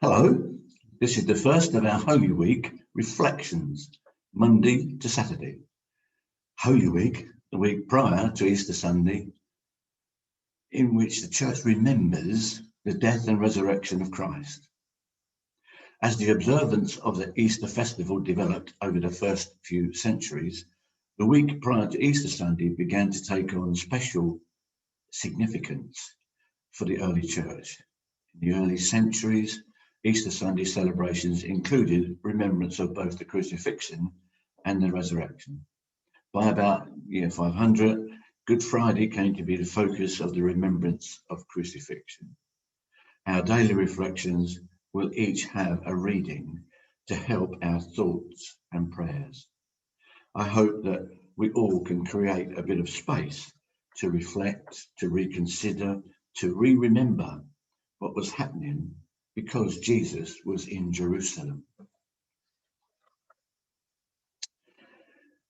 Hello, this is the first of our Holy Week reflections, Monday to Saturday. Holy Week, the week prior to Easter Sunday, in which the Church remembers the death and resurrection of Christ. As the observance of the Easter festival developed over the first few centuries, the week prior to Easter Sunday began to take on special significance for the early Church. In the early centuries, Easter Sunday celebrations included remembrance of both the crucifixion and the resurrection. By about year 500, Good Friday came to be the focus of the remembrance of crucifixion. Our daily reflections will each have a reading to help our thoughts and prayers. I hope that we all can create a bit of space to reflect, to reconsider, to remember what was happening because Jesus was in Jerusalem.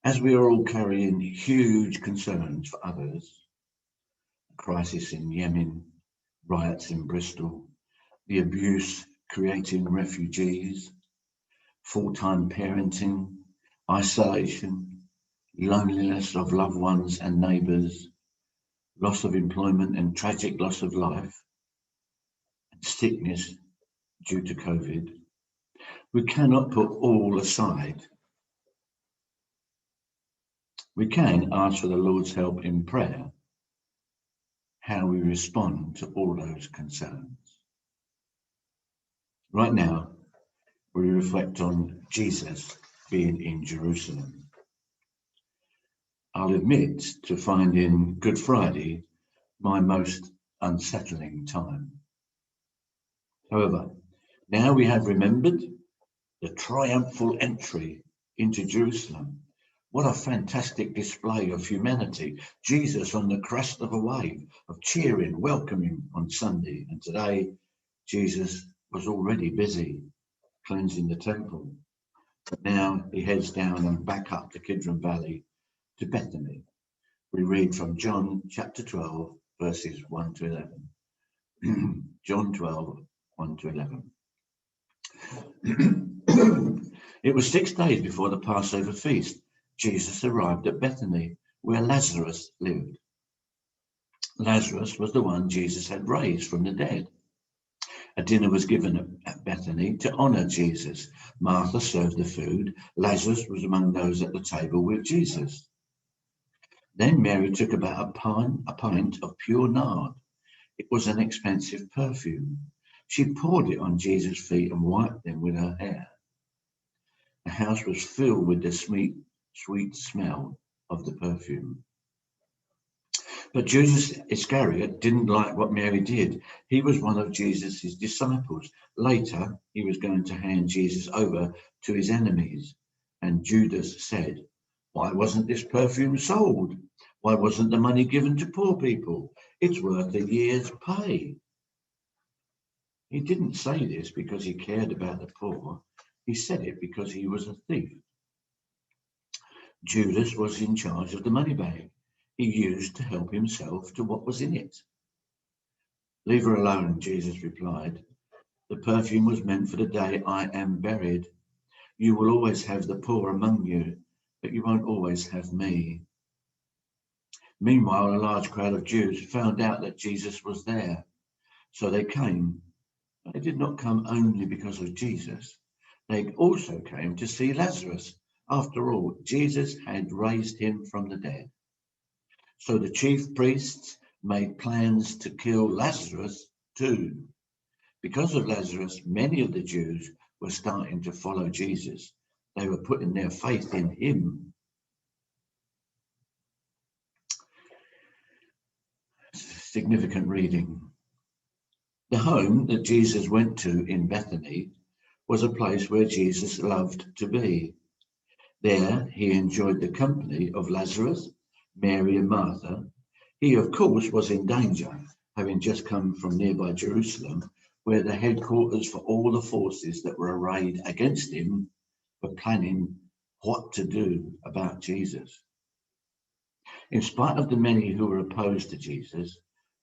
As we are all carrying huge concerns for others, a crisis in Yemen, riots in Bristol, the abuse creating refugees, full-time parenting, isolation, loneliness of loved ones and neighbours, loss of employment and tragic loss of life, and sickness due to COVID, we cannot put all aside. We can ask for the Lord's help in prayer, how we respond to all those concerns. Right now, we reflect on Jesus being in Jerusalem. I'll admit to finding Good Friday my most unsettling time. However, now we have remembered the triumphal entry into Jerusalem. What a fantastic display of humanity. Jesus on the crest of a wave of cheering, welcoming on Sunday. And today, Jesus was already busy cleansing the temple. But now he heads down and back up the Kidron Valley to Bethany. We read from John chapter 12, verses 1 to 11. John 12, 1 to 11. It was 6 days before the Passover feast. Jesus arrived at Bethany, where Lazarus lived. Lazarus was the one Jesus had raised from the dead. A dinner was given at Bethany to honor Jesus. Martha served the food. Lazarus was among those at the table with Jesus. Then Mary took about a pint of pure nard. It was an expensive perfume. She poured it on Jesus' feet and wiped them with her hair. The house was filled with the sweet smell of the perfume. But Judas Iscariot didn't like what Mary did. He was one of Jesus' disciples. Later, he was going to hand Jesus over to his enemies. And Judas said, "Why wasn't this perfume sold? Why wasn't the money given to poor people? It's worth a year's pay." He didn't say this because he cared about the poor. He said it because he was a thief. Judas was in charge of the money bag he used to help himself to what was in it. "Leave her alone," Jesus replied. "The perfume was meant for the day I am buried. You will always have the poor among you, but you won't always have me." Meanwhile, a large crowd of Jews found out that Jesus was there. So they came. They did not come only because of Jesus. They also came to see Lazarus. After all, Jesus had raised him from the dead. So the chief priests made plans to kill Lazarus too. Because of Lazarus, many of the Jews were starting to follow Jesus. They were putting their faith in him. Significant reading. The home that Jesus went to in Bethany was a place where Jesus loved to be. There he enjoyed the company of Lazarus, Mary and Martha. He, of course, was in danger, having just come from nearby Jerusalem, where the headquarters for all the forces that were arrayed against him were planning what to do about Jesus. In spite of the many who were opposed to Jesus,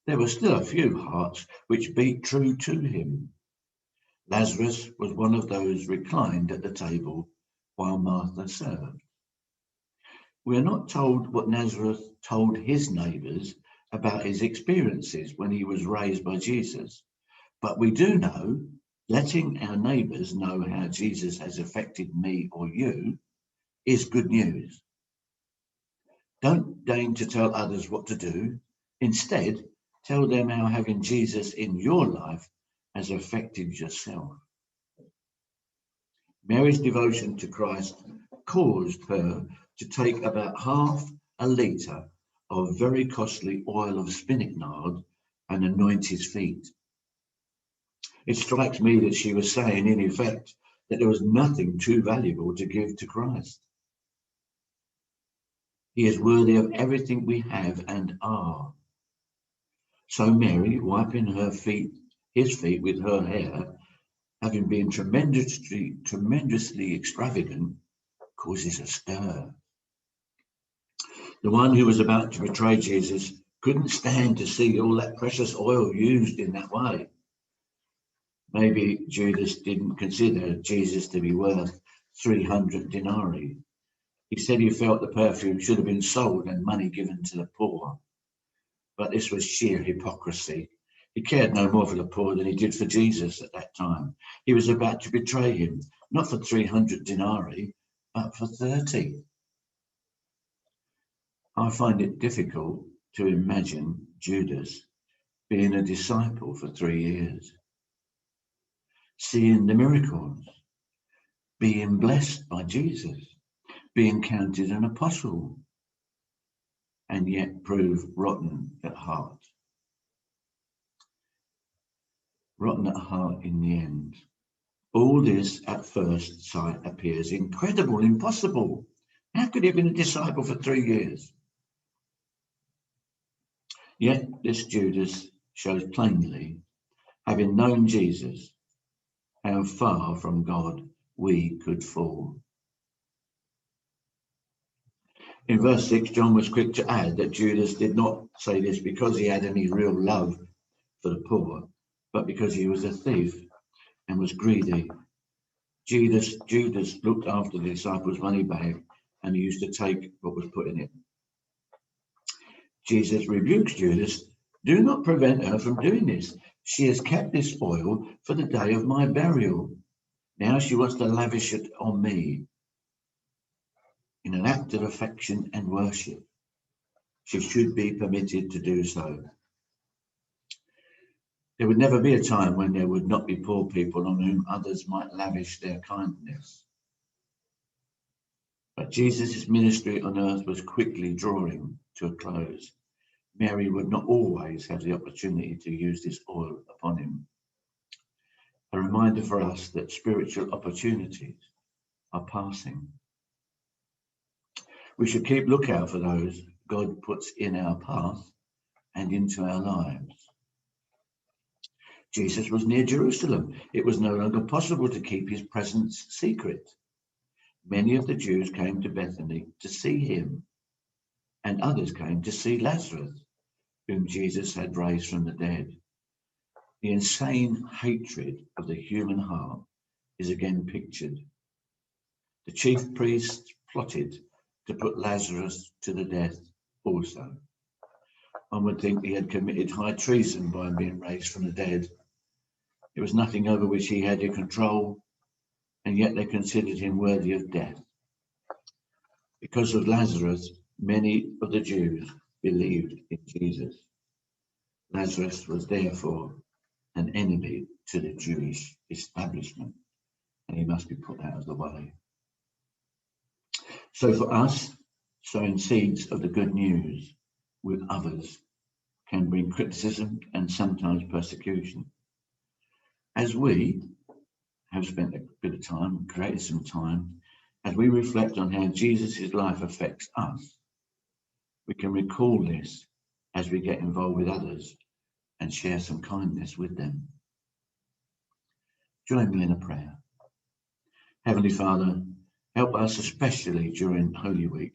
there were still a few hearts which beat true to him. Lazarus was one of those reclined at the table while Martha served. We are not told what Nazareth told his neighbours about his experiences when he was raised by Jesus, but we do know letting our neighbours know how Jesus has affected me or you is good news. Don't deign to tell others what to do. Instead, tell them how having Jesus in your life has affected yourself. Mary's devotion to Christ caused her to take about half a litre of very costly oil of spikenard and anoint his feet. It strikes me that she was saying, in effect, that there was nothing too valuable to give to Christ. He is worthy of everything we have and are. So Mary, wiping his feet with her hair, having been tremendously extravagant, causes a stir. The one who was about to betray Jesus couldn't stand to see all that precious oil used in that way. Maybe Judas didn't consider Jesus to be worth 300 denarii. He said he felt the perfume should have been sold and money given to the poor. But this was sheer hypocrisy. He cared no more for the poor than he did for Jesus at that time. He was about to betray him, not for 300 denarii, but for 30. I find it difficult to imagine Judas being a disciple for 3 years, seeing the miracles, being blessed by Jesus, being counted an apostle, and yet prove rotten at heart. Rotten at heart in the end. All this at first sight appears incredible, impossible. How could he have been a disciple for 3 years? Yet this Judas shows plainly, having known Jesus, how far from God we could fall. In verse 6, John was quick to add that Judas did not say this because he had any real love for the poor, but because he was a thief and was greedy. Judas looked after the disciples' money bag, and he used to take what was put in it. Jesus rebukes Judas, "Do not prevent her from doing this. She has kept this oil for the day of my burial. Now she wants to lavish it on me." In an act of affection and worship, she should be permitted to do so. There would never be a time when there would not be poor people on whom others might lavish their kindness. But Jesus' ministry on earth was quickly drawing to a close. Mary would not always have the opportunity to use this oil upon him. A reminder for us that spiritual opportunities are passing. We should keep lookout for those God puts in our path and into our lives. Jesus was near Jerusalem. It was no longer possible to keep his presence secret. Many of the Jews came to Bethany to see him, and others came to see Lazarus, whom Jesus had raised from the dead. The insane hatred of the human heart is again pictured. The chief priests plotted to put Lazarus to the death also. One would think he had committed high treason by being raised from the dead. It was nothing over which he had control, and yet they considered him worthy of death. Because of Lazarus, many of the Jews believed in Jesus. Lazarus was therefore an enemy to the Jewish establishment, and he must be put out of the way. So for us, sowing seeds of the good news with others can bring criticism and sometimes persecution. As we have spent a bit of time, created some time, as we reflect on how Jesus' life affects us, we can recall this as we get involved with others and share some kindness with them. Join me in a prayer. Heavenly Father, help us especially during Holy Week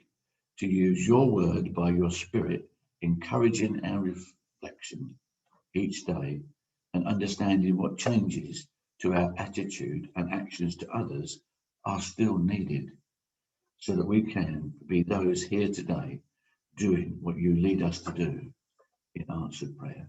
to use your word by your Spirit, encouraging our reflection each day and understanding what changes to our attitude and actions to others are still needed, so that we can be those here today doing what you lead us to do in answered prayer.